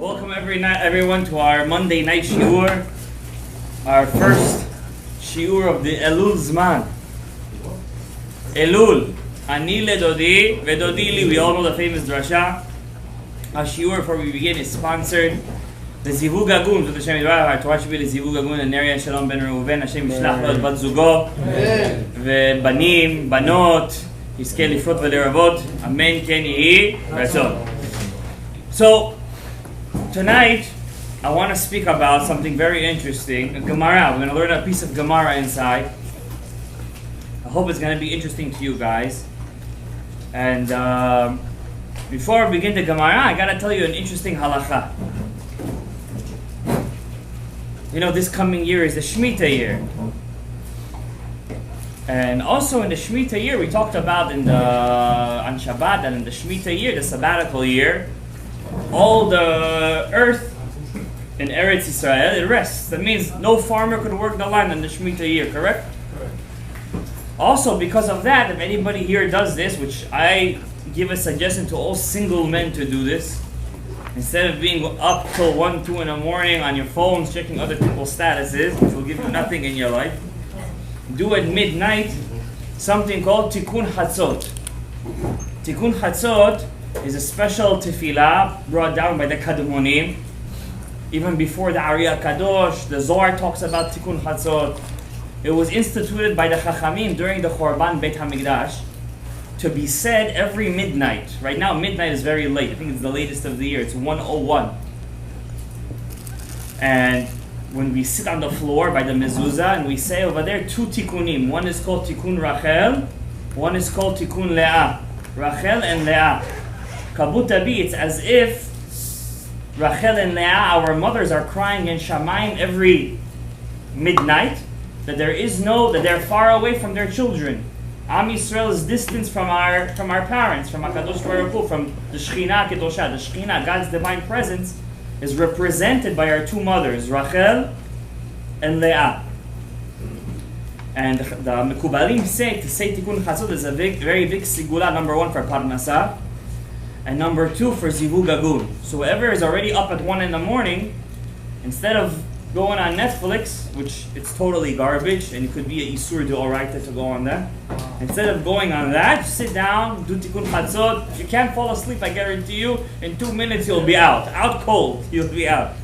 Welcome everyone to our Monday night shiur, our first shiur of the ELUL Zman. ELUL, Ani ledodi vedodi li. We all know the famous drasha. Our shiur before we begin is sponsored. The Zivug Agun, with Hashem Yirah, our Torah should be the Zivug Agun, and Rav Shalom Ben Reuven, Hashem Yishlach lo et bat zugo, vebanim, banot, yizkeh lifrot v'leravot, amen ken yehi ratzon. So, tonight, I want to speak about something very interesting, a Gemara. We're going to learn a piece of Gemara inside. I hope it's going to be interesting to you guys. And before we begin the Gemara, I got to tell you an interesting halacha. You know, this coming year is the Shemitah year. And also in the Shemitah year, we talked about on Shabbat that in the Shemitah year, the sabbatical year, all the earth in Eretz Yisrael, it rests. That means no farmer could work the land in the Shemitah year, correct? Also, because of that, if anybody here does this, which I give a suggestion to all single men to do this, instead of being up till 1, 2 in the morning on your phones checking other people's statuses, which will give you nothing in your life, do at midnight something called Tikkun Chatzot. Tikkun Chatzot is a special tefillah brought down by the Kadmonim. Even before the Ari Kadosh, the Zohar talks about Tikkun Chatzot. It was instituted by the Chachamim during the Chorban Beit HaMikdash to be said every midnight. Right now, midnight is very late. I think it's the latest of the year. It's 1:01. And when we sit on the floor by the mezuzah and we say over there two tikkunim. One is called Tikkun Rachel. One is called Tikkun Leah. Rachel and Leah. Kabutabi, it's as if Rachel and Leah, our mothers, are crying in Shamayim every midnight that they're far away from their children. Am Yisrael is distanced from our parents, from HaKadosh Baruch Hu, from the Shekhinah Kedosha. The Shekhinah, God's divine presence, is represented by our two mothers, Rachel and Leah. And the Mekubalim say, to say Tikkun Chatzot is a very big sigula, number one for Parnasah, and number two for Zivug Agun. So whoever is already up at 1 in the morning, instead of going on Netflix, which it's totally garbage, and it could be a Isur D'Oraita to go on that. Instead of going on that, sit down, do Tikkun Chatzot. If you can't fall asleep, I guarantee you, in 2 minutes you'll be out. Out cold, you'll be out.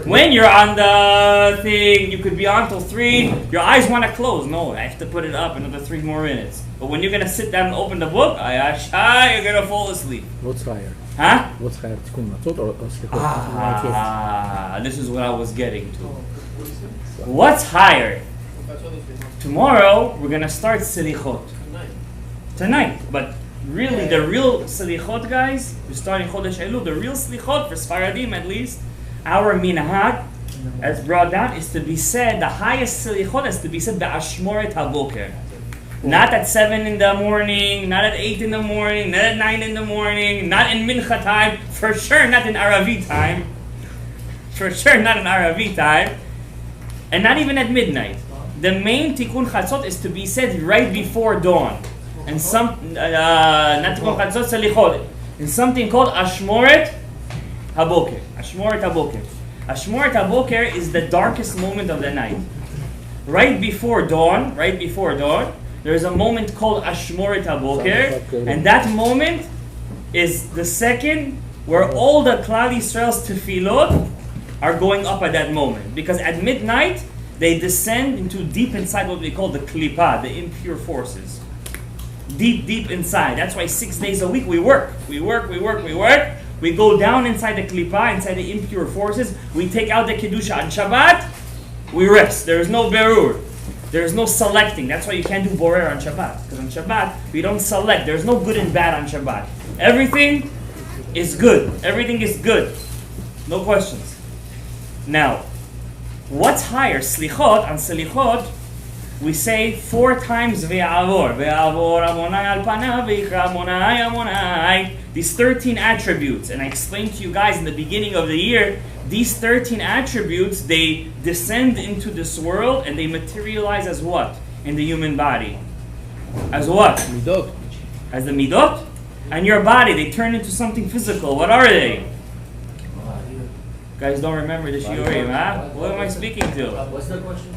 When you're on the thing, you could be on till 3, your eyes want to close. No, I have to put it up another 3 more minutes. But when you're going to sit down and open the book, you're going to fall asleep. What's higher? Huh? What's higher, Tikkun Matzot or Slichot? This is what I was getting to. What's higher? Tomorrow, we're going to start Selichot. Tonight. But really, the real Selichot, guys, we're starting Chodesh Elul, the real Selichot, for Sfaradim at least, our minhag, as brought down, is to be said, the highest Selichot is to be said Be'ashmoret HaBoker. Not at 7 in the morning, not at 8 in the morning, not at 9 in the morning, not in Mincha time, for sure not in Aravi time. For sure not in Aravi time. And not even at midnight. The main Tikkun Chatzot is to be said right before dawn. And not Tikkun Chatzot, Selichot. And something called Ashmoret HaBoker. Ashmoret HaBoker. Ashmoret HaBoker is the darkest moment of the night. Right before dawn, there is a moment called Ashmoret HaBoker, and that moment is the second where all the Klal Yisrael's tefillot are going up at that moment. Because at midnight, they descend into deep inside what we call the klipa, the impure forces. Deep inside. That's why 6 days a week we work. We go down inside the klipa, inside the impure forces. We take out the kedusha on Shabbat. We rest. There is no berur. There is no selecting. That's why you can't do borer on Shabbat. Because on Shabbat, we don't select. There's no good and bad on Shabbat. Everything is good. Everything is good. No questions. Now, what's higher? Slichot, on Selichot, we say 4 times Ve'avor. Ve'avor Amonai al panav ve'ikra Amonai Amonai. These 13 attributes. And I explained to you guys in the beginning of the year, these 13 attributes, they descend into this world and they materialize as what? In the human body. As what? Midot. As the midot? And your body, they turn into something physical. What are they? Guys don't remember the shiurim, huh? What am I speaking to? What's the question?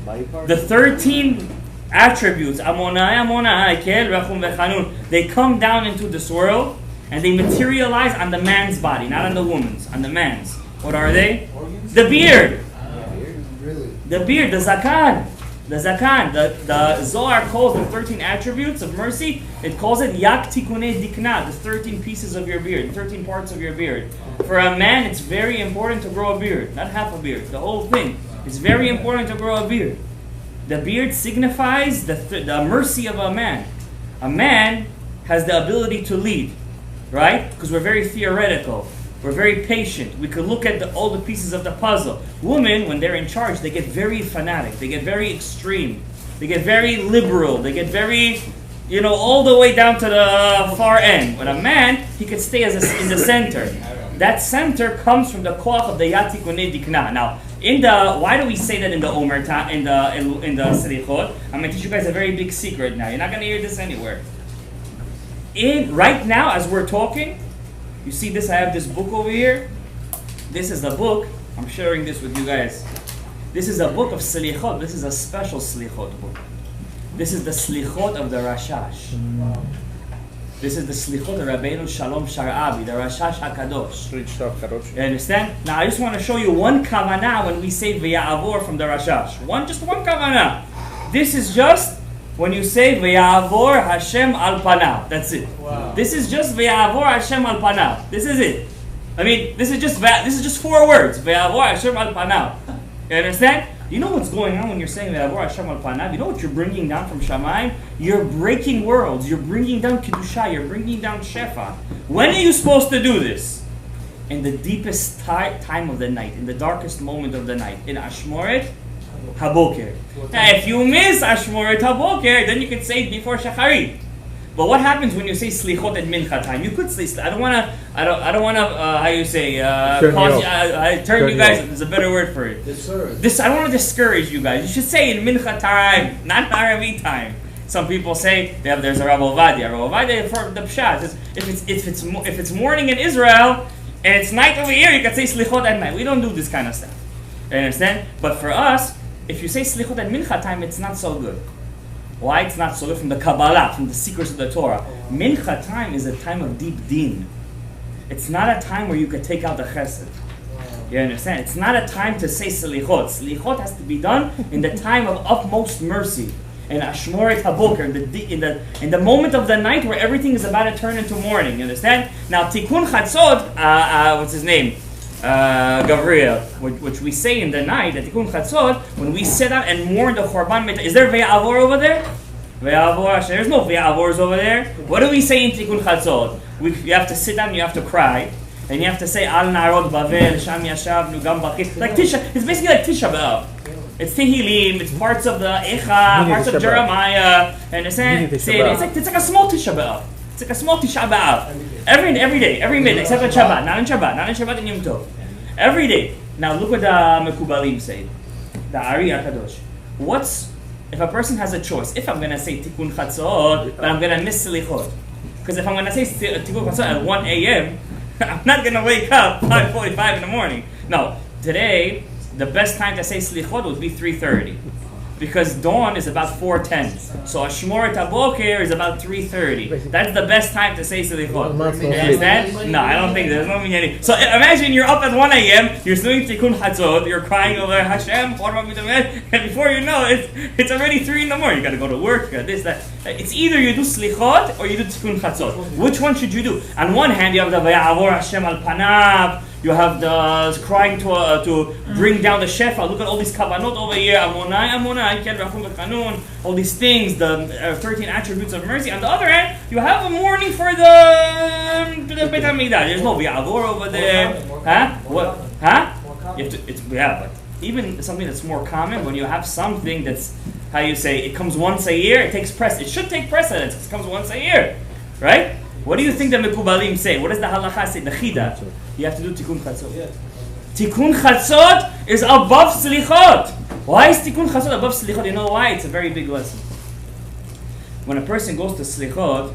The 13 attributes, they come down into this world and they materialize on the man's body, not on the woman's, on the man's. What are they? The beard. The beard, the zakan. The zakan. The Zohar calls the 13 attributes of mercy, it calls it yak tikunei dikna, the 13 pieces of your beard, the 13 parts of your beard. For a man, it's very important to grow a beard, not half a beard, the whole thing. It's very important to grow a beard. The beard signifies the mercy of a man. A man has the ability to lead, right? Because we're very theoretical. We're very patient. We could look at all the pieces of the puzzle. Women, when they're in charge, they get very fanatic. They get very extreme. They get very liberal. They get very, all the way down to the far end. But a man, he could stay in the center. That center comes from the koach of the Yatikunei Dikna. Now, why do we say that in the Omer in the Selichot? I'm going to teach you guys a very big secret now. You're not going to hear this anywhere. Right now, as we're talking, you see this, I have this book over here. This is the book. I'm sharing this with you guys. This is a book of Selichot. This is a special Selichot book. This is the Selichot of the Rashash. Wow. This is the Selichot of Rav Shalom Gadaev, the Rashash HaKadosh. You understand? Now I just want to show you one kavanah when we say V'ya'avor from the Rashash. Just one kavanah. This is just when you say V'ya'avor Hashem al panav. That's it. Wow. This is just V'ya'avor Hashem al panav. This is it. I mean, this is just 4 words. V'ya'avor Hashem al panav. You understand? You know what's going on when you're saying V'ya'avor Hashem al panav? You know what you're bringing down from Shamayim? You're breaking worlds. You're bringing down Kedusha. You're bringing down Shefa. When are you supposed to do this? In the deepest time of the night. In the darkest moment of the night. In Ashmoret Haboker. Now, if you miss Ashmoret Haboker, then you can say it before Shacharit. But what happens when you say Slichot at Mincha time? You could say, I don't want to, how you say, turn you guys, there's a better word for it. I don't want to discourage you guys. You should say in Mincha time, not Arabi time. Some people say, there's a Rav Ovadia. Rav Ovadia for the Pshat. If it's morning in Israel, and it's night over here, you can say Slichot at night. We don't do this kind of stuff. You understand? But for us, if you say Slichot at Mincha time, it's not so good. Why it's not so good? From the Kabbalah, from the secrets of the Torah. Mincha time is a time of deep din. It's not a time where you could take out the chesed. You understand? It's not a time to say Slichot. Slichot has to be done in the time of utmost mercy. In Ashmoret Haboker, in the moment of the night where everything is about to turn into morning. You understand? Now Tikkun Chatzot, what's his name? Gabriel, which we say in the night, the Tikkun Chatzot, when we sit down and mourn the Chorban Meta. Is there Ve'avor over there? Ve'avor, there's no Ve'avors over there. What do we say in Tikkun Chatzot? You have to sit down, you have to cry, and you have to say Al Narod Bavel, Sham Yashavnu Gam Bachit. Like Tisha, it's basically like Tisha B'Av. It's Tehillim, it's parts of the Echa, parts of Jeremiah, and it's like a small Tisha B'Av. It's like a small Tisha B'Av. Every day, every minute, except on Shabbat. Not on Shabbat and Yom Tov. Every day. Now look what the Mekubalim say. The Ari HaKadosh. If a person has a choice, if I'm going to say Tikkun Chatzot, but I'm going to miss Selichot. Because if I'm going to say Tikkun Chatzot at 1 a.m., I'm not going to wake up 5:45 in the morning. No, today, the best time to say Selichot would be 3:30. Because dawn is about 4:10. So Ashmoret Haboker is about 3:30. That's the best time to say Selichot. No, I don't think there's no meaning. So imagine you're up at 1 a.m., you're doing Tikkun Chatzot, you're crying over Hashem, and before you know it, it's already 3 in the morning. You gotta go to work, you got this, that. It's either you do Selichot or you do Tikkun Chatzot. Which one should you do? On one hand, you have the Vayavor Hashem al Panav. You have the crying to bring down the shefa. Look at all these kavanot over here. Amonai, Ken Rachum V'Chanun. All these things, the 13 attributes of mercy. On the other hand, you have a mourning for the Beit HaMikdash. There's no V'Yavor over there. Huh? What? Huh? You have to, but even something that's more common, when you have something that's, how you say, it comes once a year, it should take precedence. It comes once a year. Right? What do you think the Mekubalim say? What does the Halacha say? The Chida. You have to do Tikkun Chatzot. Yeah. Tikkun Chatzot is above Selichot. Why is Tikkun Chatzot above Selichot? You know why? It's a very big lesson. When a person goes to Selichot,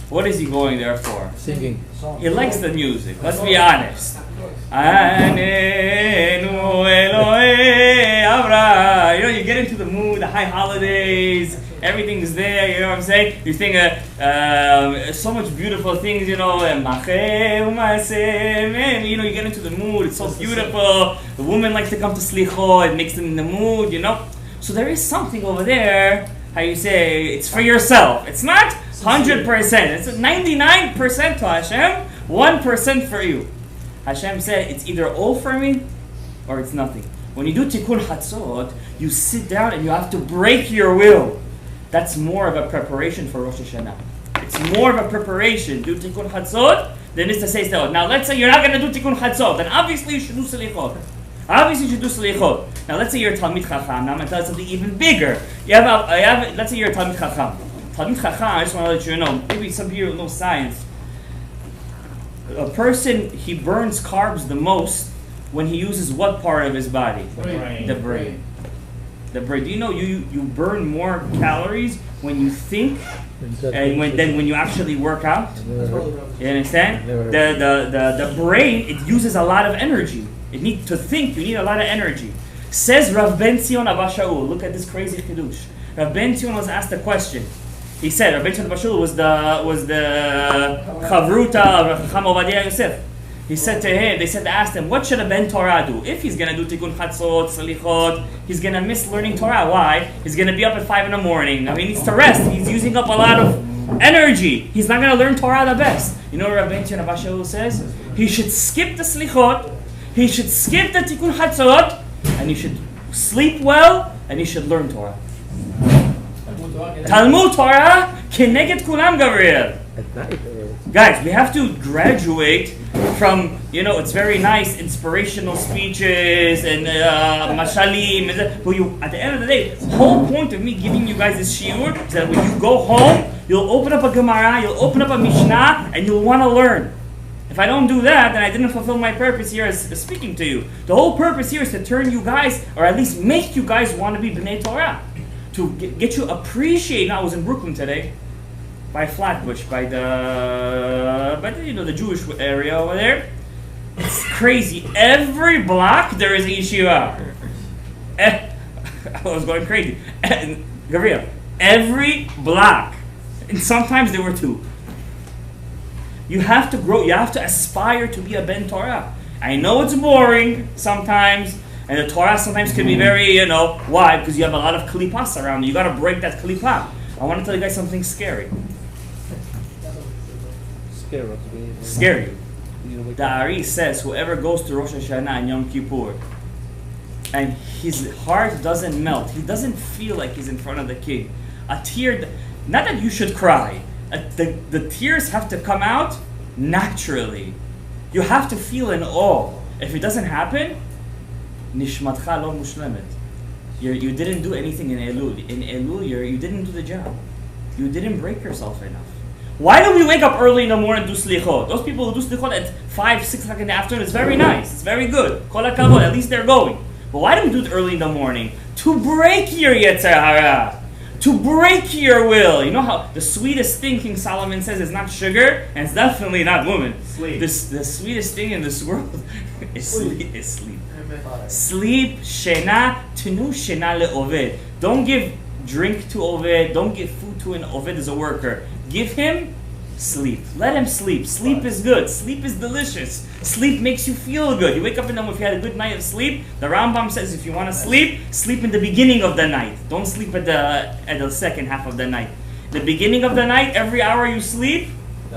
What is he going there for? Singing. He likes the music. Let's be honest. Anenu Elohe Avra. You know, you get into the mood, the high holidays, everything's there, you know what I'm saying? You think so much beautiful things, you know, you get into the mood, it's so beautiful. The woman likes to come to Slichot, it makes them in the mood, you know? So there is something over there, how you say, it's for yourself. It's not 100%, it's 99% to Hashem, 1% for you. Hashem said, it's either all for me, or it's nothing. When you do Tikkun Chatzot, you sit down and you have to break your will. That's more of a preparation for Rosh Hashanah. It's more of a preparation. Do Tikkun Chatzot, then it's to say, now let's say you're not going to do Tikkun Chatzot, then obviously you should do Selichot. Obviously you should do Selichot. Now let's say you're a Talmid Chacham. Now I'm going to tell you something even bigger. Let's say you're a Talmid Chacham. Talmid Chacham, I just want to let you know, maybe some people know science. A person, he burns carbs the most when he uses what part of his body? The brain. The brain. Do you know you burn more calories when you think and when you actually work out? You understand? The brain, it uses a lot of energy. It needs to think. You need a lot of energy. Says Rav Ben Zion Abba Shaul. Look at this crazy chidush. Rav Ben Zion was asked a question. He said, Rav Ben Zion Abba Shaul was the chavruta of Chacham Ovadia Yosef. He said to him, they asked him, what should a Ben Torah do? If he's going to do Tikkun Chatzot, Selichot, he's going to miss learning Torah. Why? He's going to be up at 5 in the morning. Now he needs to rest. He's using up a lot of energy. He's not going to learn Torah the best. You know what Rav Ben Zion Abba Shaul says? He should skip the Selichot, he should skip the Tikkun Chatzot, and he should sleep well, and he should learn Torah. Talmud Torah, Keneged Kulam Gabriel. Guys, we have to graduate from, it's very nice inspirational speeches and mashalim. But at the end of the day, the whole point of me giving you guys this shiur is that when you go home, you'll open up a Gemara, you'll open up a Mishnah, and you'll want to learn. If I don't do that, then I didn't fulfill my purpose here as speaking to you. The whole purpose here is to turn you guys, or at least make you guys want to be B'nai Torah. To get you appreciate. I was in Brooklyn today, by Flatbush, by the Jewish area over there. It's crazy. Every block there is a yeshiva. I was going crazy. Gabriel, every block, and sometimes there were two. You have to grow. You have to aspire to be a Ben Torah. I know it's boring sometimes. And the Torah sometimes can be very, why? Because you have a lot of klipas around you. You got to break that klipa. I want to tell you guys something scary. Scary. The Ari says, whoever goes to Rosh Hashanah and Yom Kippur, and his heart doesn't melt, he doesn't feel like he's in front of the king. A tear, not that you should cry. The tears have to come out naturally. You have to feel in awe. If it doesn't happen, Nishmatcha lo mushlemet. You didn't do anything in ELUL. In ELUL, you didn't do the job. You didn't break yourself enough. Why do we wake up early in the morning and do slichot? Those people who do slichot at 5, 6 o'clock in the afternoon, it's very nice. It's very good. Kol hakavod, at least they're going. But why do we do it early in the morning? To break your yetzer hara. To break your will. You know how the sweetest thing King Solomon says is not sugar, and it's definitely not woman. Sleep. The sweetest thing in this world is sleep. Sleep, shena, tenu shena le'oved. Don't give drink to oved. Don't give food to an oved as a worker. Give him sleep. Let him sleep. Sleep is good. Sleep is delicious. Sleep makes you feel good. You wake up in the morning, if you had a good night of sleep, the Rambam says if you want to sleep, sleep in the beginning of the night. Don't sleep at the second half of the night. The beginning of the night, every hour you sleep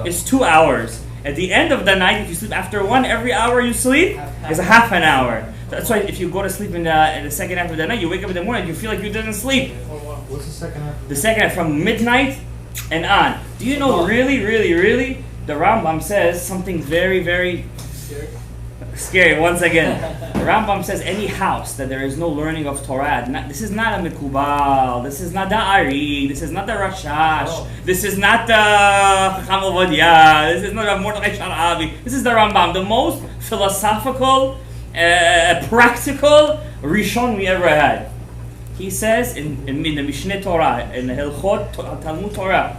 is 2 hours. At the end of the night, if you sleep after 1, every hour you sleep is a half an hour. That's why if you go to sleep in the second half of the night, you wake up in the morning, you feel like you didn't sleep. What's the second half? The second half, from midnight and on. Do you know really, the Rambam says something very, very scary. Once again, the Rambam says any house that there is no learning of Torah, this is not a Mikubal, this is not the Ari, this is not the Rashash, this is not the Chacham Ovadia, this is not the Mordechai Sharabi, this is the Rambam, the most philosophical, practical Rishon we ever had. He says in the Mishneh Torah, in the Hilchot Talmud Torah,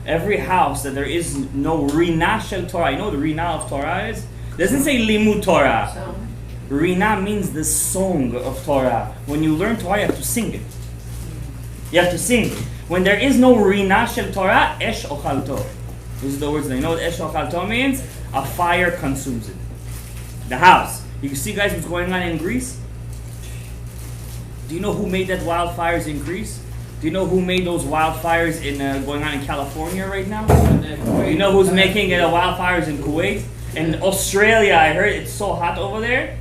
every house that there is no Rina shel Torah. You know what the Rina of Torah is? It doesn't say Limud Torah. Rina means the song of Torah. When you learn Torah, you have to sing it. You have to sing it. When there is no Rina shel Torah, Esh Ochalto. These are the words that you know what Esh Ochalto means? A fire consumes it. The house. You see, guys, what's going on in Greece? Do you know who made that wildfires in Greece? Do you know who made those wildfires in going on in California right now? Do you know who's making wildfires in Kuwait? In Australia, I heard it's so hot over there.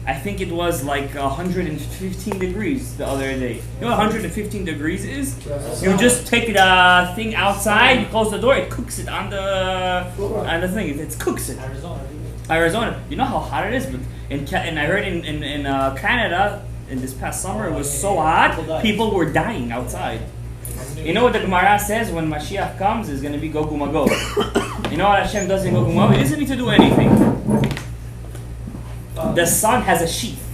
I think it was like 115 degrees the other day. You know what 115 degrees is? You just take the thing outside, you close the door, it cooks it on the thing. It cooks it. Arizona. You know how hot it is? But and I heard in Canada, in this past summer, it was so hot, people were dying outside. You know what the Gemara says when Mashiach comes is going to be Gog Magog. You know what Hashem does in Gog Magog? He doesn't need to do anything. The sun has a sheath.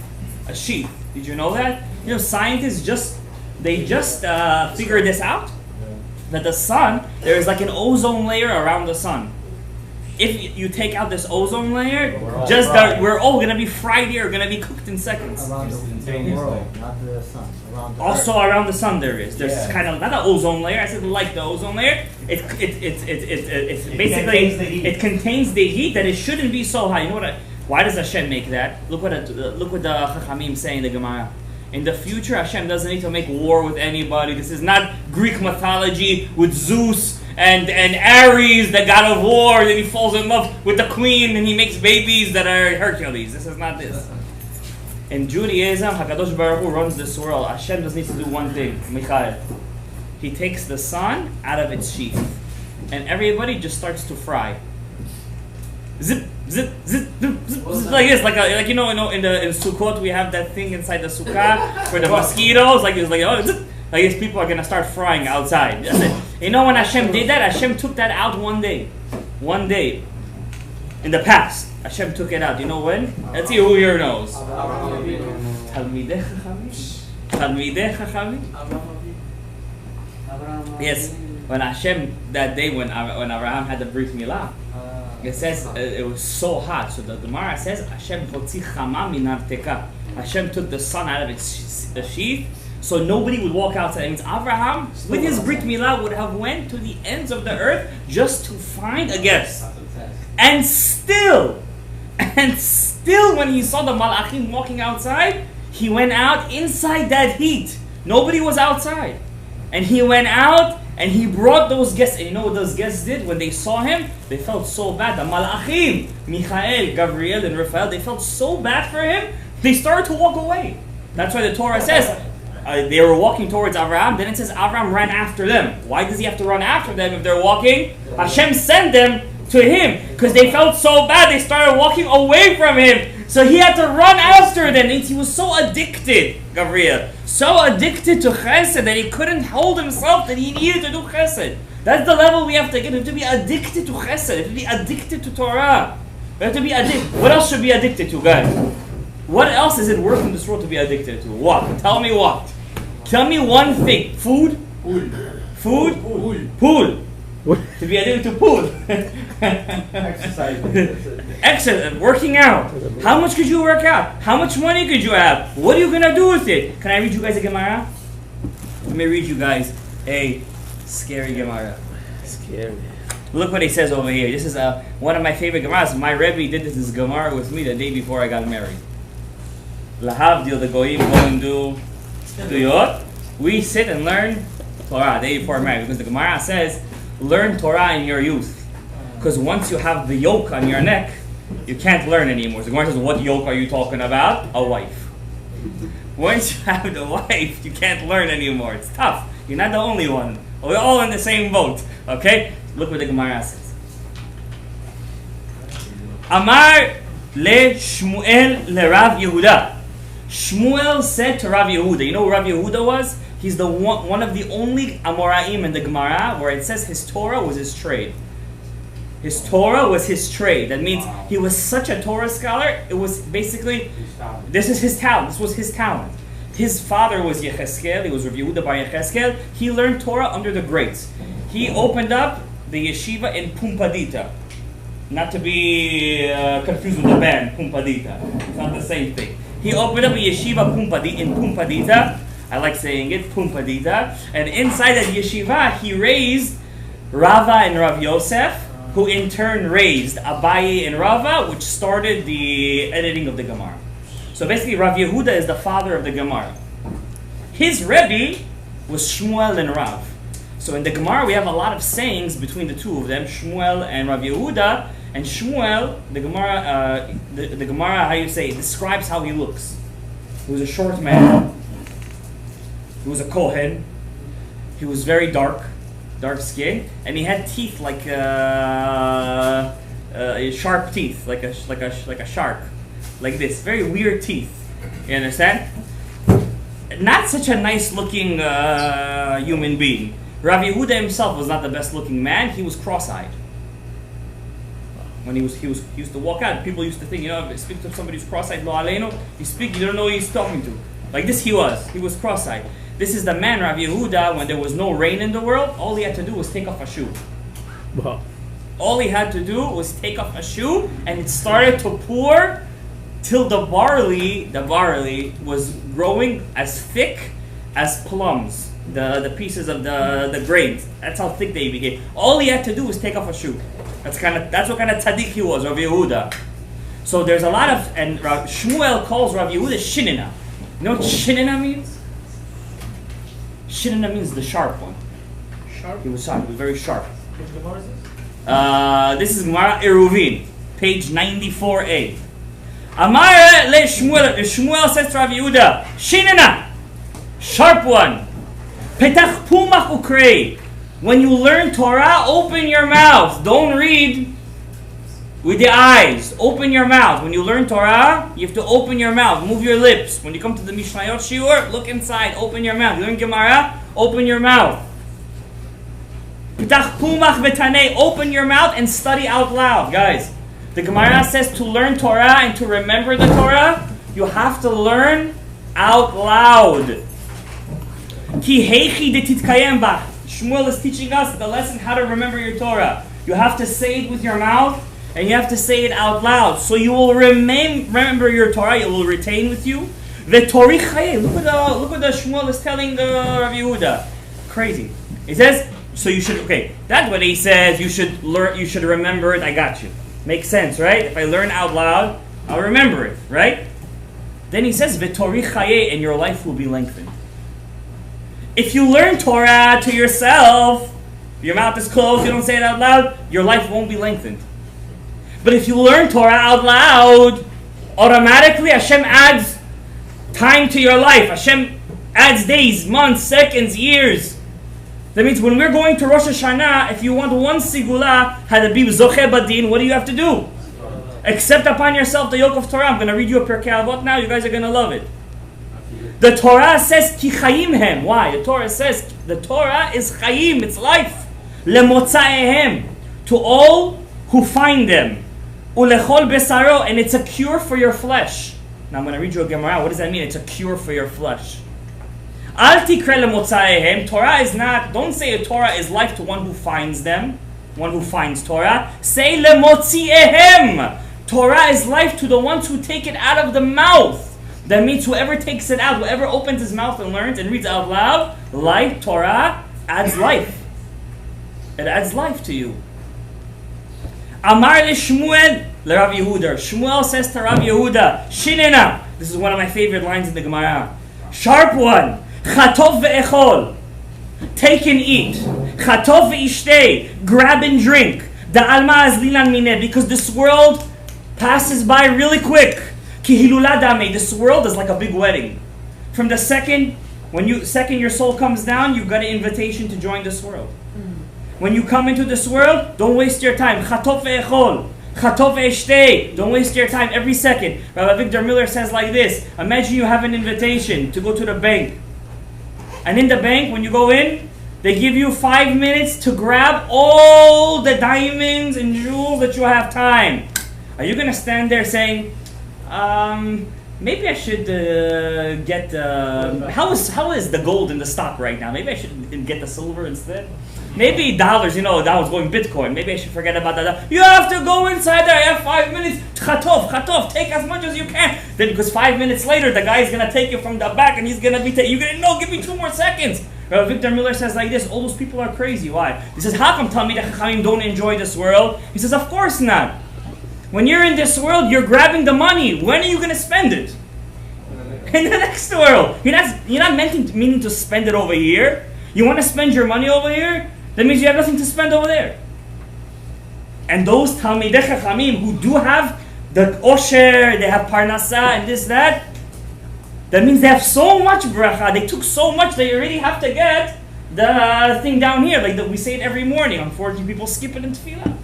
A sheath. Did you know that? You know, scientists just figured this out. That the sun, there is like an ozone layer around the sun. If you take out this ozone layer, we're all going to be fried here, going to be cooked in seconds. Around the world, not the sun. Also around the sun there is. There's kind of, not an ozone layer, I said like the ozone layer. It basically, it contains the heat that it shouldn't be so high. You know what? Why does Hashem make that? Look what the Chachamim say in the Gemara. In the future, Hashem doesn't need to make war with anybody. This is not Greek mythology with Zeus and Ares, the god of war, and he falls in love with the queen and he makes babies that are Hercules. This is not this. In Judaism, HaKadosh Baruch Hu runs this world. Hashem just needs to do one thing, Michael. He takes the sun out of its sheath and everybody just starts to fry. Zip, zip, zip, zip, zip, like this, like you know, in Sukkot we have that thing inside the sukkah for the mosquitoes, like it's like zip. Like these people are gonna start frying outside. That's it. You know when Hashem did that? Hashem took that out one day. One day. In the past. Hashem took it out. You know when? Let's see who here knows. Talmidei Chachamim? Yes. When Hashem, that day when Abraham had the Brit Milah, it says it was so hot. So the Gemara says Hashem hotzi chama min harteka. Hashem took the sun out of its sheath, so nobody would walk outside. It means Abraham, with his Brit Milah, would have went to the ends of the earth just to find a guest. And still, when he saw the Malachim walking outside, he went out inside that heat. Nobody was outside, and he went out. And he brought those guests, and you know what those guests did? When they saw him, they felt so bad. The Malachim, Michael, Gabriel, and Raphael, they felt so bad for him, they started to walk away. That's why the Torah says, they were walking towards Abraham, then it says Abraham ran after them. Why does he have to run after them if they're walking? Hashem sent them to him, because they felt so bad, they started walking away from him. So he had to run after them. He was so addicted, Gabriel. So addicted to chesed that he couldn't hold himself, that he needed to do chesed. That's the level we have to get. We have to be addicted to chesed. We have to be addicted to Torah. We have to be addicted. What else should we be addicted to, guys? What else is it worth in this world to be addicted to? What? Tell me what. Tell me one thing. Food? Food? Pool. To be addicted to pool. Exercise. Working out. How much could you work out? How much money could you have? What are you going to do with it? Can I read you guys a Gemara? Let me read you guys a scary Gemara. Scary. Look what he says over here. This is one of my favorite Gemaras. My Rebbe did this Gemara with me the day before I got married. Lahavdil, the Goyim go and do Yot. We sit and learn Torah the day before marriage, because the Gemara says, learn Torah in your youth. Because once you have the yoke on your neck, you can't learn anymore. So the Gemara says, what yoke are you talking about? A wife. Once you have the wife, you can't learn anymore. It's tough. You're not the only one. We're all in the same boat. Okay? Look what the Gemara says. Amar le Shmuel le Rav Yehuda. Shmuel said to Rav Yehuda. You know who Rav Yehuda was? He's the one of the only Amoraim in the Gemara where it says his Torah was his trade. His Torah was his trade. That means he was such a Torah scholar, it was basically, this is his talent. This was his talent. His father was Yecheskel, he was Rav Yehuda bar Yecheskel. He learned Torah under the greats. He opened up the yeshiva in Pumpadita. Not to be confused with the band, Pumpadita. It's not the same thing. He opened up a yeshiva in Pumpadita. I like saying it, Pumpadita. And inside that yeshiva, he raised Rava and Rav Yosef, who in turn raised Abaye and Rava, which started the editing of the Gemara. So basically, Rav Yehuda is the father of the Gemara. His Rebbe was Shmuel and Rav. So in the Gemara, we have a lot of sayings between the two of them, Shmuel and Rav Yehuda. And Shmuel, the Gemara, how you say, describes how he looks. He was a short man. He was a Kohen. He was very dark skin, and he had teeth like sharp teeth, like a shark, like this. Very weird teeth. You understand? Not such a nice looking human being. Rav Yehuda himself was not the best looking man. He was cross-eyed. When he used to walk out, people used to think, if you speak to somebody who's cross-eyed, lo aleinu, you don't know who he's talking to. Like this he was cross-eyed. This is the man, Rav Yehuda, when there was no rain in the world, all he had to do was take off a shoe. Wow. All he had to do was take off a shoe, and it started to pour till the barley was growing as thick as plums. The pieces of the grains. That's how thick they became. All he had to do was take off a shoe. That's what kind of tzaddik he was, Rav Yehuda. So there's a lot of, and Shmuel calls Rav Yehuda Shinina. You know what Shinina means? Shinina means the sharp one. Sharp? He was sharp. He was very sharp. Which Gemara is this? This is Gemara Eruvin, page 94a. Amar le Shmuel. Shmuel says to Rav Yehuda, Shinina, sharp one. Petach pumach ukrei. When you learn Torah, open your mouth. Don't read with the eyes. Open your mouth. When you learn Torah, you have to open your mouth. Move your lips. When you come to the Mishnayot Shiur, look inside. Open your mouth. You learn Gemara, open your mouth. Petach pumach betanei. Open your mouth and study out loud. Guys, the Gemara says to learn Torah and to remember the Torah, you have to learn out loud. Ki heichi de titkayem bach. Shmuel is teaching us the lesson how to remember your Torah. You have to say it with your mouth, and you have to say it out loud. So you will remember your Torah, it will retain with you. V'torich chayei. Look what the Shmuel is telling Rav Yehuda. Crazy. He says, so you should, that's what he says, you should learn, you should remember it, I got you. Makes sense, right? If I learn out loud, I'll remember it, right? Then he says, v'torich chayei, and your life will be lengthened. If you learn Torah to yourself, your mouth is closed, you don't say it out loud, your life won't be lengthened. But if you learn Torah out loud, automatically Hashem adds time to your life. Hashem adds days, months, seconds, years. That means when we're going to Rosh Hashanah, if you want one sigula, hadabib zoche badin, what do you have to do? Accept upon yourself the yoke of Torah. I'm going to read you a Pirkei Avot now. You guys are going to love it. The Torah says ki chayim hem. Why? The Torah says the Torah is chayim. It's life. Lemotzaehem, to all who find them. Ulechol besaro, and it's a cure for your flesh. Now I'm going to read you a Gemara. What does that mean? It's a cure for your flesh. Al tikre lemotzaehem. Torah is not. Don't say a Torah is life to one who finds them, one who finds Torah. Say lemotziehem. Torah is life to the ones who take it out of the mouth. That means whoever takes it out, whoever opens his mouth and learns and reads out loud, life, Torah, adds life. It adds life to you. Amar le Shmuel le Rav Yehuda. Shmuel says to Rav Yehuda, Shinena. This is one of my favorite lines in the Gemara. Sharp one. Chatov ve'echol. Take and eat. Chatov ve'ishtei. Grab and drink. Da'alma azlilan mineh. Because this world passes by really quick. This world is like a big wedding. From the second your soul comes down, you got an invitation to join this world. When you come into this world, don't waste your time. Chatov ve'echol, chatov ve'eshtei. Don't waste your time every second. Rabbi Victor Miller says like this: imagine you have an invitation to go to the bank, and in the bank, when you go in, they give you 5 minutes to grab all the diamonds and jewels that you have time. Are you gonna stand there saying, maybe I should get how is the gold in the stock right now? Maybe I should get the silver instead. Maybe dollars, that was going Bitcoin. Maybe I should forget about that. You have to go inside there. I have 5 minutes. Chatov, take as much as you can. Then, because 5 minutes later, the guy is going to take you from the back and he's going to be you're going to, no, give me 2 more seconds. Victor Miller says like this, all those people are crazy. Why? He says, how come Talmidei Chachamim don't enjoy this world? He says, of course not. When you're in this world, you're grabbing the money. When are you going to spend it? In the next world. You're not meaning to spend it over here. You want to spend your money over here? That means you have nothing to spend over there. And those Talmidei Chachamim who do have the osher, they have parnasa and this, that means they have so much bracha, they took so much, they already have to get the thing down here. Like we say it every morning. Unfortunately, people skip it in tefillah.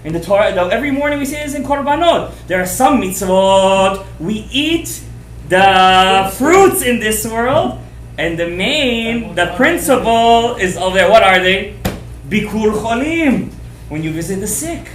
In the Torah, every morning we say this in korbanot. There are some mitzvot, we eat the fruits in this world, and the principle is over there. What are they? Bikur cholim. When you visit the sick.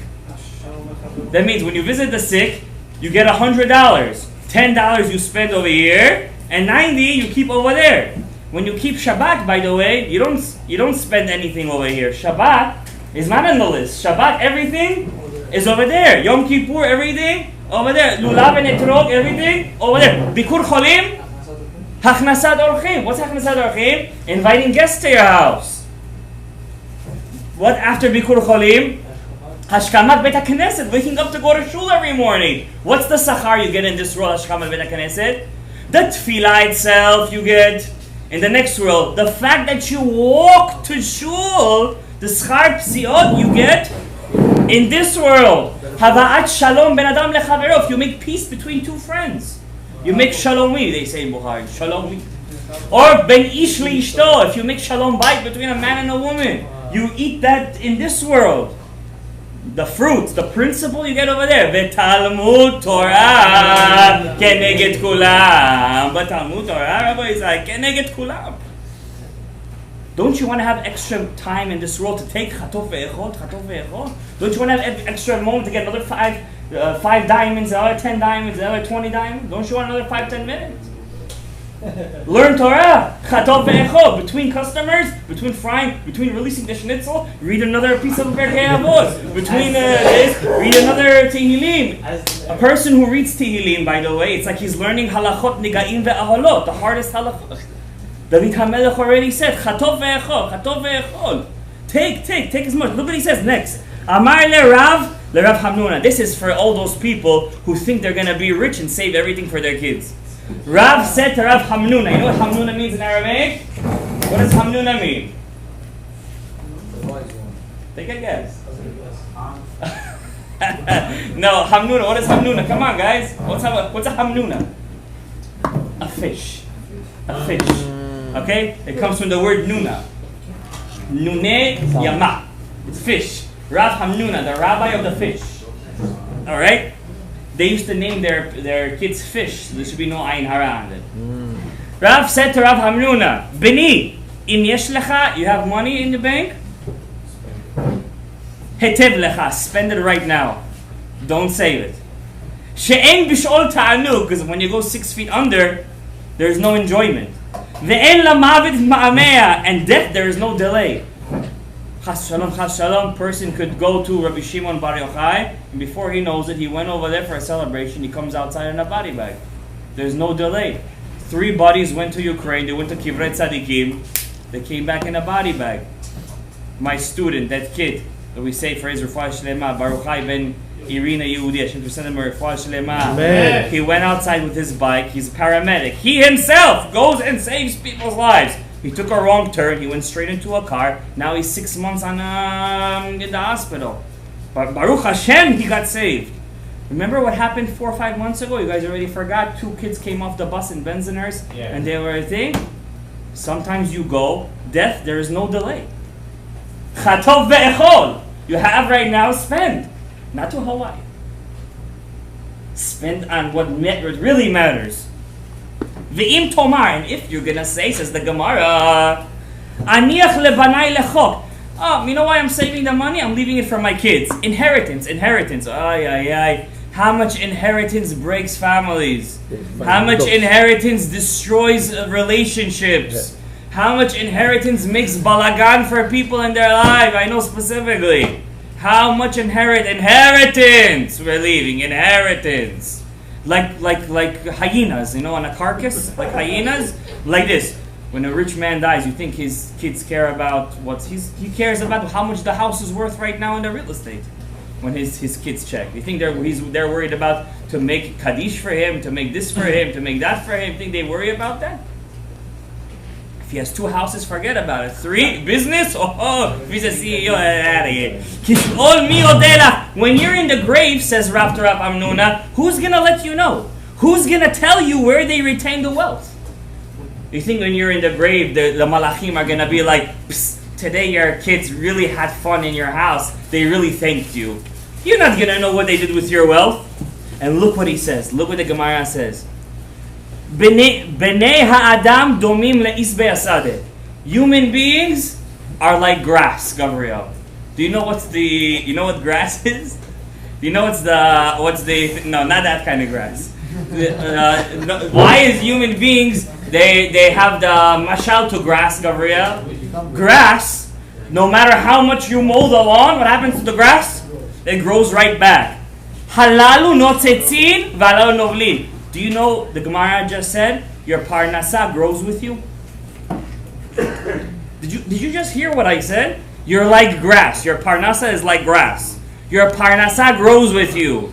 That means when you visit the sick, you get $100. $10 you spend over here, and $90 you keep over there. When you keep Shabbat, by the way, you don't spend anything over here. Shabbat is not on the list. Shabbat, everything is over there. Yom Kippur, everything over there. Lulav and Etrog, everything over there. Bikur cholim, hachnasat orchim. What's hachnasat orchim? Inviting guests to your house. What after Bikur cholim? Hashkamat Bet HaKnesset, waking up to go to shul every morning. What's the sachar you get in this world, Hashkamat Bet HaKnesset? The tefillah itself you get. In the next world, the fact that you walk to shul, the schar psiot you get in this world. Hava'at shalom ben adam lechavero, if you make peace between two friends. You make shalomi, they say in Bukhari, shalomi. Or ben ish li ishto, if you make shalom bait between a man and a woman. You eat that in this world. The fruits, the principle you get over there. V'talmud Torah keneged kulam. But Talmud Torah, Rabbi is like keneged kulam. Don't you want to have extra time in this world to take chatov ve'echot? Don't you want to have extra moment to get another 5 diamonds, another 10 diamonds, another 20 diamonds? Don't you want another 5-10 minutes? Learn Torah, chatov ve'echot, between customers, between frying, between releasing the schnitzel, read another piece of Perkei Avot. Between this, read another Tehillim. A person who reads Tehillim, by the way, it's like he's learning halachot nigaim ve'aholot, the hardest halachot. David HaMelech already said, chatov ve'echot. Take as much. Look what he says next. Amar le Rav Hamnuna. This is for all those people who think they're going to be rich and save everything for their kids. Rav said to Rav Hamnuna. You know what Hamnuna means in Aramaic? What does Hamnuna mean? Take a guess. No, Hamnuna. What is Hamnuna? Come on, guys. What's a Hamnuna? A fish. A fish. Okay? It comes from the word Nuna. Nune Yama. It's fish. Rav Hamnuna, the rabbi of the fish. Alright? They used to name their kids fish, so there should be no ayin hara on it. Rav said to Rav Hamnuna, Bini, im yesh lecha, you have money in the bank? Hetev lecha, spend it right now. Don't save it. She'en bishol ta'anug, because when you go 6 feet under, there's no enjoyment. Ve'en lamavid ma'amea, and death, there is no delay. Chas shalom, person could go to Rabbi Shimon Bar Yochai, and before he knows it, he went over there for a celebration, he comes outside in a body bag. There's no delay. 3 buddies went to Ukraine, they went to Kivret Tzadikim, they came back in a body bag. My student, that kid, that we say for his Refuah Shlema, Baruch Hai ben Irina Yehudi, Hashem to send him a Refuah Shlema. He went outside with his bike, he's a paramedic. He himself goes and saves people's lives. He took a wrong turn, he went straight into a car, now he's 6 months in the hospital. But Baruch Hashem, he got saved. Remember what happened 4 or 5 months ago? You guys already forgot. 2 kids came off the bus in Benzner's, and they were a thing. Sometimes you go, death, there is no delay. Chatov ve'echol. You have right now, spend. Not to Hawaii. Spend on what really matters. Ve'im tomar, and if you're gonna say, says the Gemara, aniach lebanai lechok. Oh, you know why I'm saving the money? I'm leaving it for my kids. Inheritance. Ay. How much inheritance breaks families? How much inheritance destroys relationships? How much inheritance makes balagan for people in their life? I know specifically. How much inheritance we're leaving? Inheritance. Like hyenas, on a carcass? Like hyenas? Like this. When a rich man dies, you think his kids care about he cares about how much the house is worth right now in the real estate. When his kids check, you think they're worried about to make kaddish for him, to make this for him, to make that for him. You think they worry about that? If he has 2 houses, forget about it. 3 business. If he's a CEO, out of here. When you're in the grave, says Rav Amnuna, who's gonna let you know? Who's gonna tell you where they retain the wealth? You think when you're in the grave, the malachim are going to be like, today your kids really had fun in your house. They really thanked you. You're not going to know what they did with your wealth. And look what he says. Look what the Gemara says. Bnei ha'adam domim le'isbei asadeh. Human beings are like grass, Gabriel. Do you know what grass is? Do you know no, not that kind of grass. Why is human beings, they have the mashal to grass, Gabriel? Grass, no matter how much you mow the lawn, what happens to the grass? It grows right back. Halalu notzetzin v'halalu novlin. Do you know, the Gemara just said, your parnasa grows with you? Did you just hear what I said? You're like grass. Your parnasa is like grass. Your parnasa grows with you.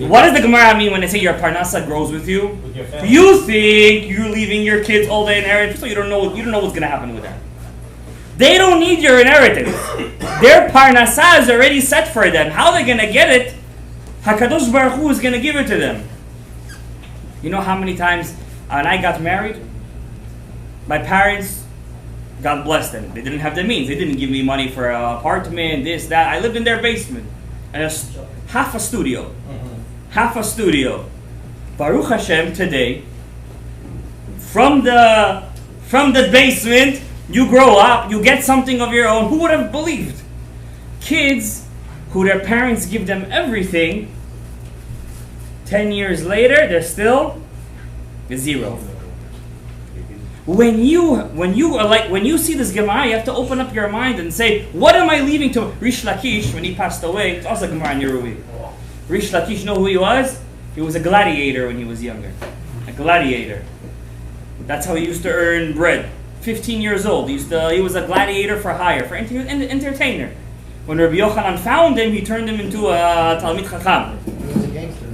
What does the Gemara mean when they say your parnasa grows with you? You think you're leaving your kids all the inheritance, so you don't know what's going to happen with that. They don't need your inheritance. Their parnasa is already set for them. How they're going to get it? HaKadosh Baruch Hu is going to give it to them. You know how many times when I got married, my parents, God bless them, they didn't have the means. They didn't give me money for an apartment, this, that. I lived in their basement. And half a studio. Half a studio. Baruch Hashem, today, from the basement, you grow up, you get something of your own. Who would have believed? Kids who their parents give them everything, 10 years later, they're still zero. When you see this Gemara, you have to open up your mind and say, what am I leaving to Rish Lakish when he passed away? It's also Gemara in Yeruvim. Rish Lakish, know who he was? He was a gladiator when he was younger. A gladiator. That's how he used to earn bread. 15 years old. He was a gladiator for hire, for entertainer. When Rabbi Yochanan found him, he turned him into a Talmid Chacham. He was a gangster,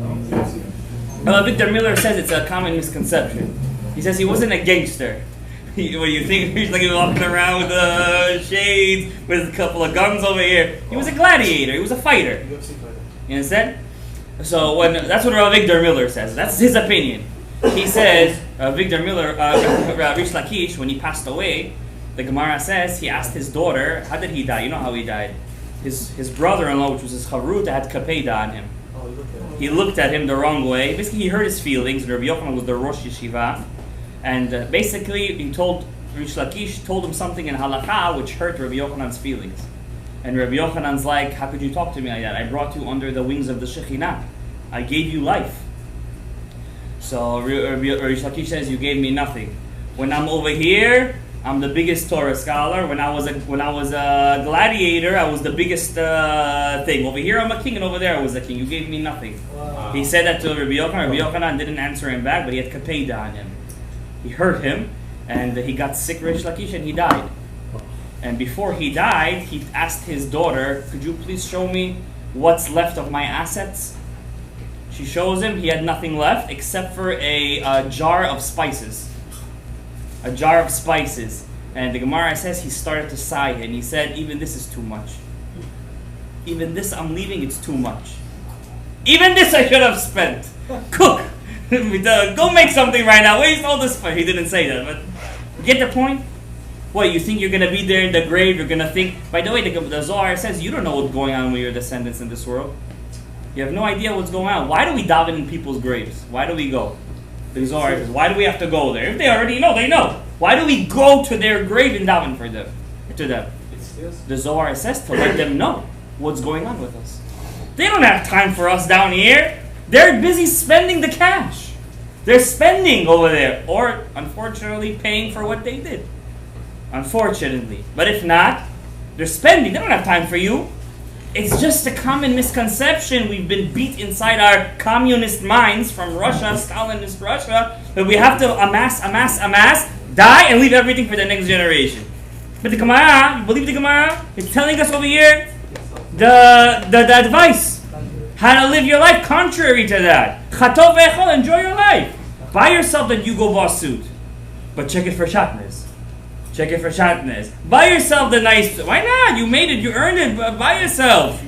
Victor Miller says it's a common misconception. He says he wasn't a gangster. What do you think? He's like walking around with shades, with a couple of guns over here. He was a gladiator. He was a fighter. You understand? So that's what Rav Victor Miller says. That's his opinion. He says Victor Miller, Rish Lakish, when he passed away, the Gemara says he asked his daughter, how did he die? You know how he died. His brother-in-law, which was his chavruta, had kapeda on him. He looked at him the wrong way. Basically, he hurt his feelings. Rabbi Yochanan was the Rosh Yeshiva. And basically, Rish Lakish told him something in halakha which hurt Rabbi Yochanan's feelings. And Rabbi Yochanan's like, how could you talk to me like that? I brought you under the wings of the Shekhinah. I gave you life. So Rish Lakish says, you gave me nothing. When I'm over here, I'm the biggest Torah scholar. When I was a gladiator, I was the biggest thing. Over here, I'm a king, and over there, I was a king. You gave me nothing. Wow. He said that to Rabbi Yochanan. Rabbi Yochanan didn't answer him back, but he had kapeda on him. He hurt him, and he got sick, Rish Lakish, and he died. And before he died, he asked his daughter, could you please show me what's left of my assets? She shows him. He had nothing left except for a jar of spices. A jar of spices. And the Gemara says he started to sigh, and he said, even this is too much. Even this I'm leaving, it's too much. Even this I should have spent. Cook! Go make something right now. Waste all this fun. He didn't say that, but get the point? What, you think you're going to be there in the grave, you're going to think... By the way, the Zohar says you don't know what's going on with your descendants in this world. You have no idea what's going on. Why do we daven in people's graves? Why do we go? The Zohar says, why do we have to go there? If they already know, they know. Why do we go to their grave and daven for them? To them? The Zohar says to let them know what's going on with us. They don't have time for us down here. They're busy spending the cash. They're spending over there. Or, unfortunately, paying for what they did. unfortunately. But if not, they're spending. They don't have time for you. It's just a common misconception. We've been beat inside our communist minds from Russia, Stalinist Russia, that we have to amass, die, and leave everything for the next generation. But the Gemara, you believe the Gemara? It's telling us over here the advice. How to live your life contrary to that. Chatov ve'echol, enjoy your life. Buy yourself that Hugo Boss suit. But check it for shatnez. Check it for shatnez. Buy yourself the nice... Why not? You made it. You earned it. Buy yourself.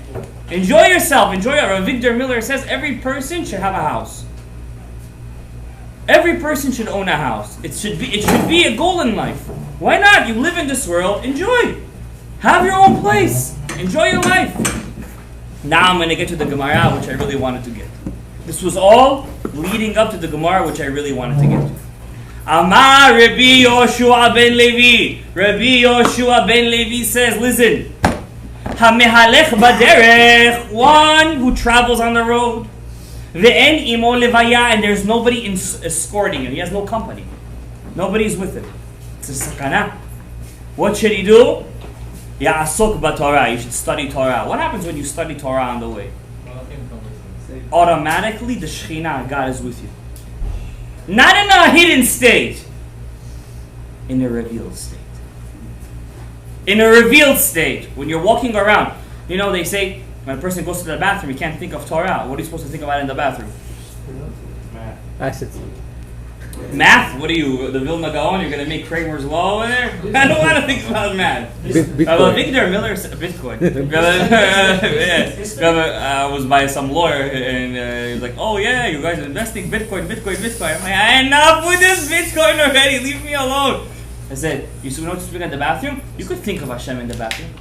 Enjoy yourself. Enjoy it. Rav Victor Miller says every person should have a house. Every person should own a house. It should be a goal in life. Why not? You live in this world. Enjoy. Have your own place. Enjoy your life. Now I'm going to get to the Gemara, which I really wanted to get. This was all leading up to the Gemara, which I really wanted to get to. Amar Rabbi Yoshua ben Levi. Rabbi Yoshua ben Levi says, listen. Hamehalech baderech, one who travels on the road. Ve'en imo levaya, and there's nobody escorting him. He has no company. Nobody's with him. It's a sakana. What should he do? Ya'asok b'Torah. You should study Torah. What happens when you study Torah on the way? Automatically, the Shekhinah, God is with you. Not in a hidden state. In a revealed state. In a revealed state. When you're walking around. You know, they say, when a person goes to the bathroom, he can't think of Torah. What are you supposed to think about in the bathroom? Math. Math? What are you, the Vilna Gaon? You're going to make Kramer's Law over there? I don't want to think about math. Victor Miller Bitcoin. I was by some lawyer and he was like, oh yeah, you guys are investing Bitcoin. I'm like, enough with this Bitcoin already. Leave me alone. I said, you know what to speak in the bathroom? You could think of Hashem in the bathroom.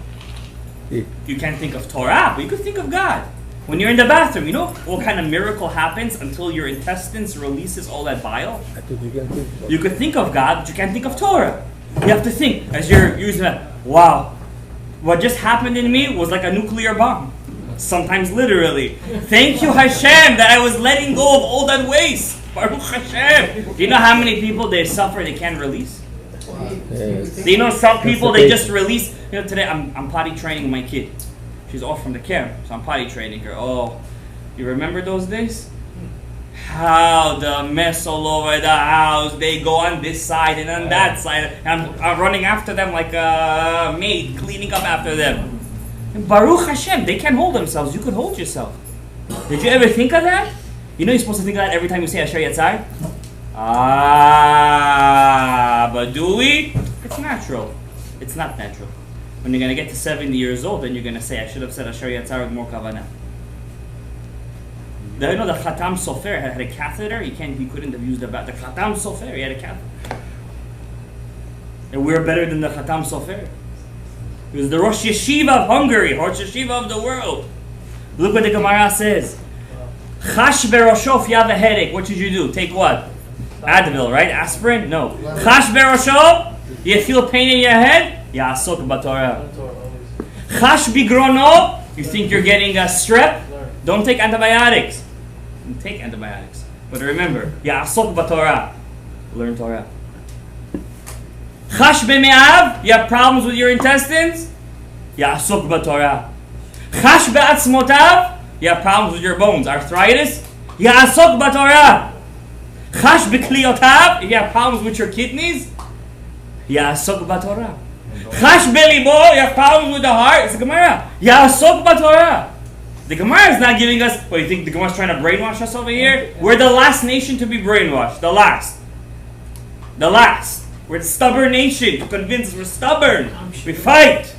You can't think of Torah, but you could think of God. When you're in the bathroom, you know what kind of miracle happens until your intestines releases all that bile? You could think of God, but you can't think of Torah. You have to think as you're using that. Wow, what just happened in me was like a nuclear bomb. Sometimes literally. Thank you, Hashem, that I was letting go of all that waste. Baruch Hashem. Do you know how many people they suffer they can't release? Yes. Do you know some people they just release? You know, today I'm potty training my kid. She's off from the camp, so I'm potty training her. Oh, you remember those days? How the mess all over the house. They go on this side and on that side. I'm running after them like a maid, cleaning up after them. And Baruch Hashem, they can't hold themselves. You could hold yourself. Did you ever think of that? You know you're supposed to think of that every time you say Asher Yatzar? But do we? It's natural. It's not natural. When you're going to get to 70 years old, then you're going to say, I should have said Asher Yatzar with more kavanah. You know the Khatam Sofer had a catheter? He couldn't have used the Khatam Sofer, he had a catheter. And we're better than the Khatam Sofer. He was the Rosh Yeshiva of Hungary, Rosh Yeshiva of the world. Look what the Gemara says. Chash berosho, if you have a headache, what should you do? Take what? Advil, right? Aspirin? No. Chash berosho, you feel pain in your head? Ya'asok b'Torah. Chash bigrono, you think you're getting a strep? Don't take antibiotics. Don't take antibiotics. But remember, Ya'asok b'Torah. Learn Torah. Chash b'me'av, you have problems with your intestines? Ya'asok b'Torah. Chash be'atzmotav, you have problems with your bones. Arthritis? Ya'asok b'Torah. Chash b'kliotav, if you have problems with your kidneys? Ya'asok b'Torah. Chash belibo, you have problems with the heart? It's the Gemara. Ya'asok b'Torah. The Gemara is not giving us, what, you think the Gemara is trying to brainwash us over here? We're the last nation to be brainwashed. The last. The last. We're the stubborn nation to convince us we're stubborn. We fight.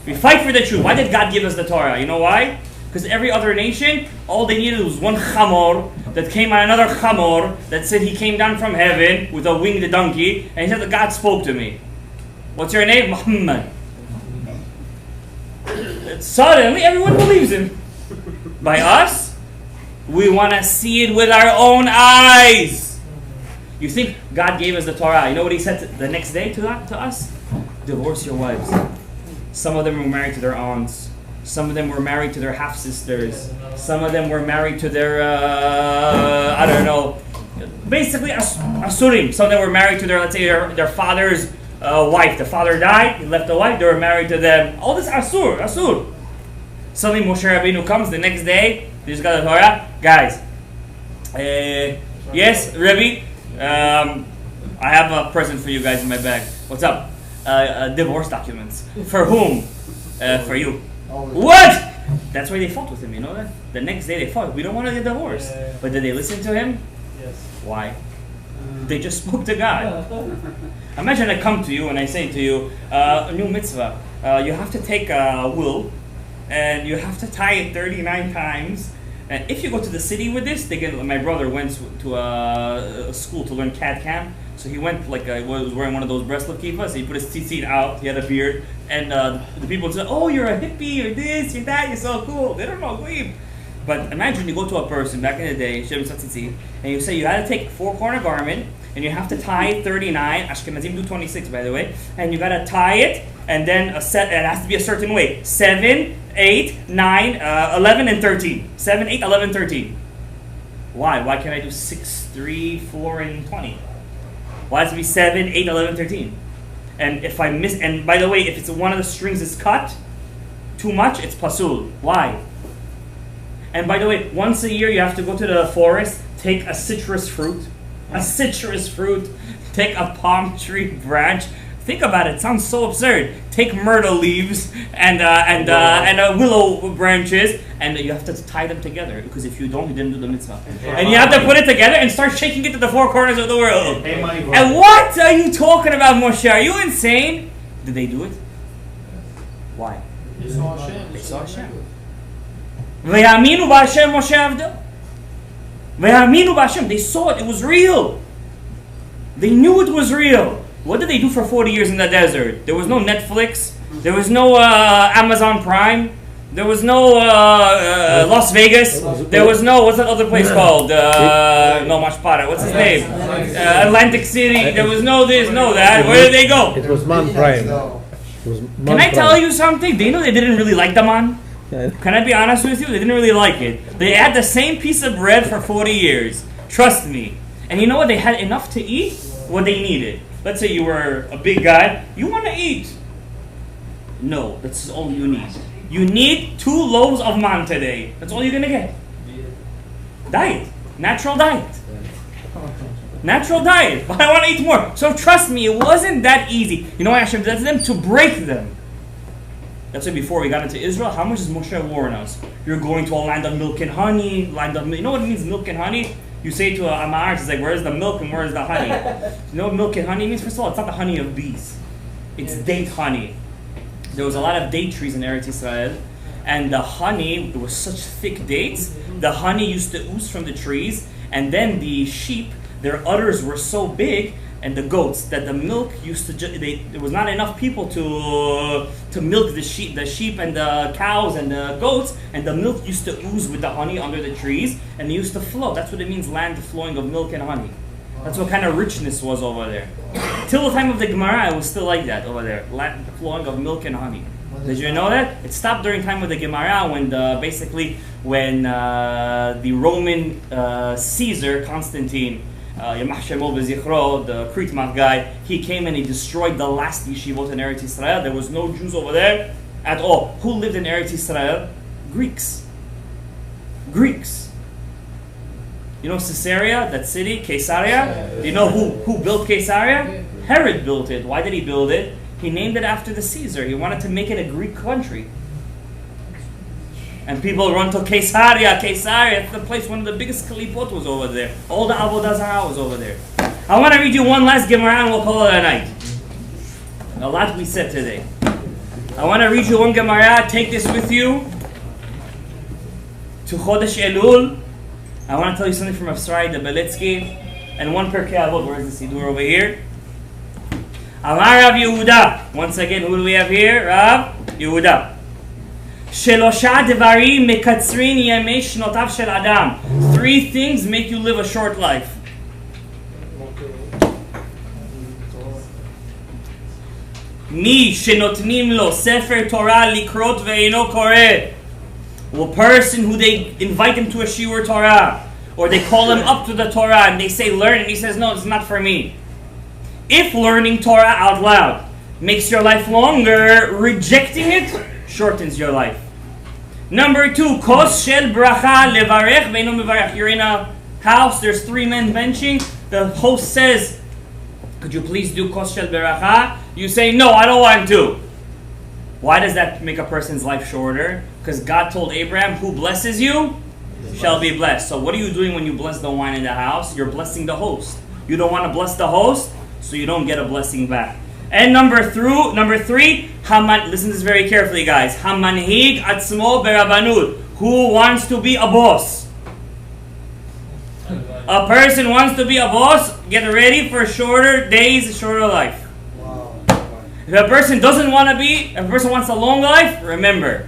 We fight for the truth. Why did God give us the Torah? You know why? Because every other nation, all they needed was one chamor that came on another chamor that said he came down from heaven with a winged donkey and he said that God spoke to me. What's your name? Muhammad. Suddenly everyone believes him. By us, we want to see it with our own eyes. You think God gave us the Torah. You know what he said the next day to us? Divorce your wives. Some of them were married to their aunts. Some of them were married to their half-sisters. Some of them were married to their, I don't know, basically asurim. Some of them were married to their, let's say, their father's wife. The father died, he left the wife, they were married to them. All this asur. Suddenly Moshe Rabbeinu comes the next day, they just got the Torah. Guys, yes, Rebbe, I have a present for you guys in my bag. What's up? Divorce documents. For whom? For you. What? That's why they fought with him, you know that? The next day they fought. We don't want to get divorced. But did they listen to him? Yes. Why? They just spoke to God. Imagine I come to you and I say to you, a new mitzvah. You have to take a will and you have to tie it 39 times. And if you go to the city with this, my brother went to a school to learn CAD-CAM. So he went was wearing one of those breastplate kippahs. He put his tzitzit out. He had a beard, and the people said, "Oh, you're a hippie. You're this. You're that. You're so cool." They don't know weeb. But imagine you go to a person back in the day, and you say you had to take 4-corner garment, and you have to tie it 39. Ashkenazim do 26, by the way, and you gotta tie it, and then it has to be a certain way: 7, 8, 9, 11, and 13. 7, 8, 11, 13. Why? Why can't I do 6, 3, 4, and 20? Why has it to be 7, 8, 11, 13? And if I miss, and by the way, if it's one of the strings is cut too much, it's pasul. Why? And by the way, once a year you have to go to the forest, take a citrus fruit, take a palm tree branch. Think about it. It sounds so absurd. Take myrtle leaves and willow branches, and you have to tie them together, because if you don't, you didn't do the mitzvah. And you have to put it together and start shaking it to the 4 corners of the world. And what are you talking about, Moshe? Are you insane? Did they do it? Why? They saw Hashem. They saw Hashem. Ve'aminu b'Hashem Moshe avdo. Ve'aminu b'Hashem. They saw it. It was real. They knew it was real. What did they do for 40 years in the desert? There was no Netflix. There was no Amazon Prime. There was no Las Vegas. There was no, what's that other place called? No Mashpara. What's his name? Atlantic City. There was no this, no that. Where did they go? It was Man Prime. Can I tell you something? They know they didn't really like the man. Can I be honest with you? They didn't really like it. They had the same piece of bread for 40 years. Trust me. And you know what? They had enough to eat what they needed. Let's say you were a big guy. You want to eat. No, that's all you need. You need 2 loaves of man today. That's all you're going to get. Diet. Natural diet. Natural diet. But I want to eat more. So trust me, it wasn't that easy. You know why Hashem did them? To break them. That's why before we got into Israel, how much does Moshe warn us? You're going to a land of milk and honey. You know what it means, milk and honey? You say to a Amar, it's like, where's the milk and where's the honey? You know what milk and honey means? First of all, it's not the honey of bees. It's date honey. There was a lot of date trees in Eretz Israel, and the honey, it was such thick dates, the honey used to ooze from the trees, and then the sheep, their udders were so big, and the goats, that the milk used to, there was not enough people to milk the sheep and the cows and the goats, and the milk used to ooze with the honey under the trees, and it used to flow. That's what it means, land flowing of milk and honey. That's what kind of richness was over there. Till the time of the Gemara, it was still like that over there, land flowing of milk and honey. Did you know that? It stopped during time of the Gemara when the Roman Caesar, Constantine, Yamach Shemo B'Zichro, the Kritmach guy, he came and he destroyed the last yeshivot in Eretz Israel. There was no Jews over there at all. Who lived in Eretz Israel? Greeks. Greeks. You know Caesarea, that city, Caesarea? Do you know who built Caesarea? Herod built it. Why did he build it? He named it after the Caesar. He wanted to make it a Greek country. And people run to Caesarea. It's the place, one of the biggest kalipot was over there. All the Avodah Zarah was over there. I want to read you one last Gemara and we'll call it a night. A lot we said today. I want to read you one Gemara. Take this with you to Chodesh Elul. I want to tell you something from Rav Srai the Beletsky. And one Pirkei Avot. Where is the Siddur over here? Amar Rav Yehuda. Once again, who do we have here? Rav Yehuda. Shelosha devarim mekatzrin yemei shnotav shel adam. 3 things make you live a short life. Mi shenotnim lo sefer Torah likrot ve'eno koreh. A person who they invite him to a shiur Torah, or they call him up to the Torah and they say learn, and he says no, it's not for me. If learning Torah out loud makes your life longer, rejecting it shortens your life. Number 2, kos shel bracha levarech ve'eno mevarech. You're in a house, there's 3 men benching. The host says, could you please do kos shel bracha? You say, no, I don't want to. Why does that make a person's life shorter? Because God told Abraham, who blesses you shall be blessed. So what are you doing when you bless the wine in the house? You're blessing the host. You don't want to bless the host, so you don't get a blessing back. And number 3, listen to this very carefully, guys. Hamanhig atzmo berabanud. Who wants to be a boss? A person wants to be a boss. Get ready for shorter days, shorter life. Wow. If a person doesn't want to be, if a person wants a long life, remember.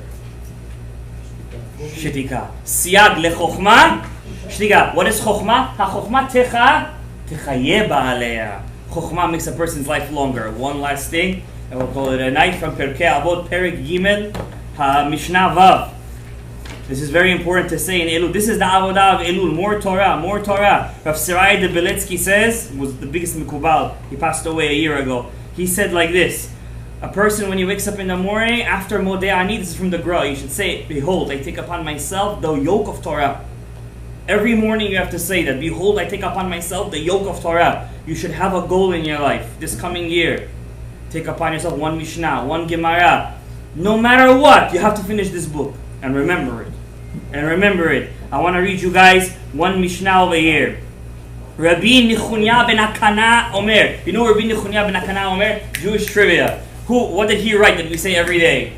Shetika. Siyag lechokhma. Shetika. What is chokhma? Ha-chokhma techaye ba'aleya. Chokhmah makes a person's life longer. One last thing, and we'll call it a night from Pirkei Avot, Perek Gimel, Mishnah Vav. This is very important to say in Elul. This is the Avodah of Elul. More Torah, more Torah. Rav Sarai de Beletsky says, was the biggest Mikubal. He passed away a year ago. He said like this: a person, when he wakes up in the morning, after Modeh Ani, this is from the Gra, you should say, behold, I take upon myself the yoke of Torah. Every morning you have to say that. Behold, I take upon myself the yoke of Torah. You should have a goal in your life this coming year. Take upon yourself 1 Mishnah, 1 Gemara. No matter what, you have to finish this book. And remember it. And remember it. I want to read you guys 1 Mishnah over here. Rabbi Nechunya ben Akana Omer. You know Rabbi Nechunya ben Akana Omer? Jewish trivia. What did he write that we say every day?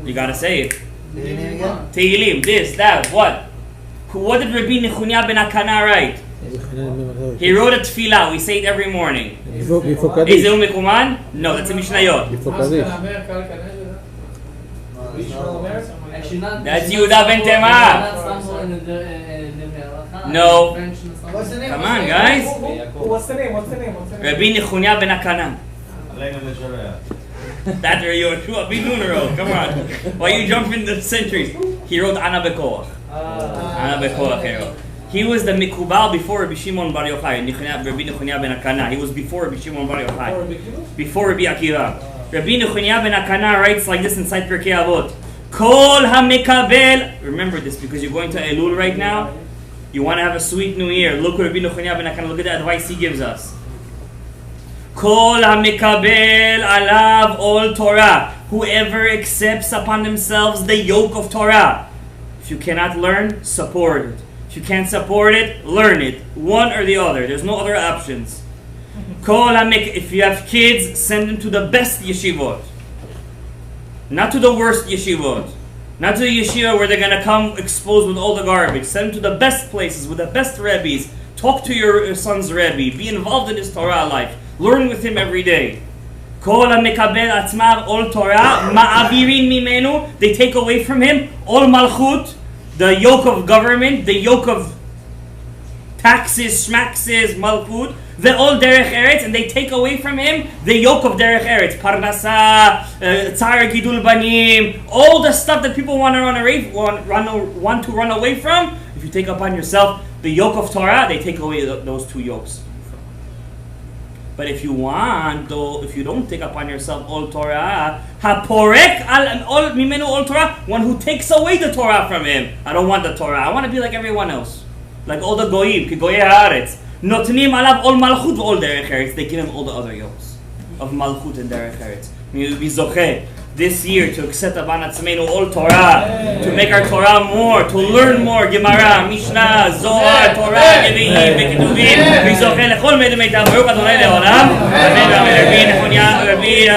You gotta say it. Tehillim, this, that, what? What did Rabbi Nechunya ben Akana write? He wrote a tefillah. We say it every morning. Is it Mekuman? No, that's a Mishnayot. That's Yehuda ben Tema. No. Come on, guys. What's the name? Rabbi Nechunya ben Akana. That's where Yoshua ben Nun wrote. Come on. Why you jumping the centuries? He wrote Ana Bekoach. Ana Bekoach he wrote. He was the Mikubal before Rabbi Shimon Bar Yochai. Rabbi Nechunya ben Akana. He was before Rabbi Shimon Bar Yochai. Before Rabbi Akiva. Rabbi Nechunya ben Akana writes like this inside Pirkei Avot. Kol ha-mekabel. Remember this because you're going to Elul right now. You want to have a sweet new year. Look at Rabbi Nechunya ben Akana. Look at the advice he gives us. Kol ha-mekabel alav ol Torah. Whoever accepts upon themselves the yoke of Torah. If you cannot learn, support it. If you can't support it, learn it. One or the other. There's no other options. If you have kids, send them to the best yeshivot. Not to the worst yeshivot. Not to the yeshiva where they're going to come exposed with all the garbage. Send them to the best places with the best rebbes. Talk to your son's rebbe. Be involved in his Torah life. Learn with him every day. They take away from him all malchut, the yoke of government, the yoke of taxes, schmaxes, malchut, the all derech eretz, and they take away from him the yoke of derech eretz, parnasa, tzar gidul banim, all the stuff that people want to run away from. If you take upon yourself the yoke of Torah, they take away those 2 yokes. But if you want, though, if you don't take upon yourself all Torah, haporek al mimenu all Torah, one who takes away the Torah from him. I don't want the Torah. I want to be like everyone else, like all the goyim, ki goyei haaretz. Notnim alav all malchut all derech eretz. They give him all the other yokes of malchut and derech eretz. You'll be zocheh this year to accept upon atzmeinu all Torah, to make our Torah more, to learn more Gemara, Mishnah, Zohar, Torah, Nevi'im, Beketuvim, ויזוכה לכל מיטב. ברוך אדוני לעולם. אמן ואמן. רבי נחוניה, רבי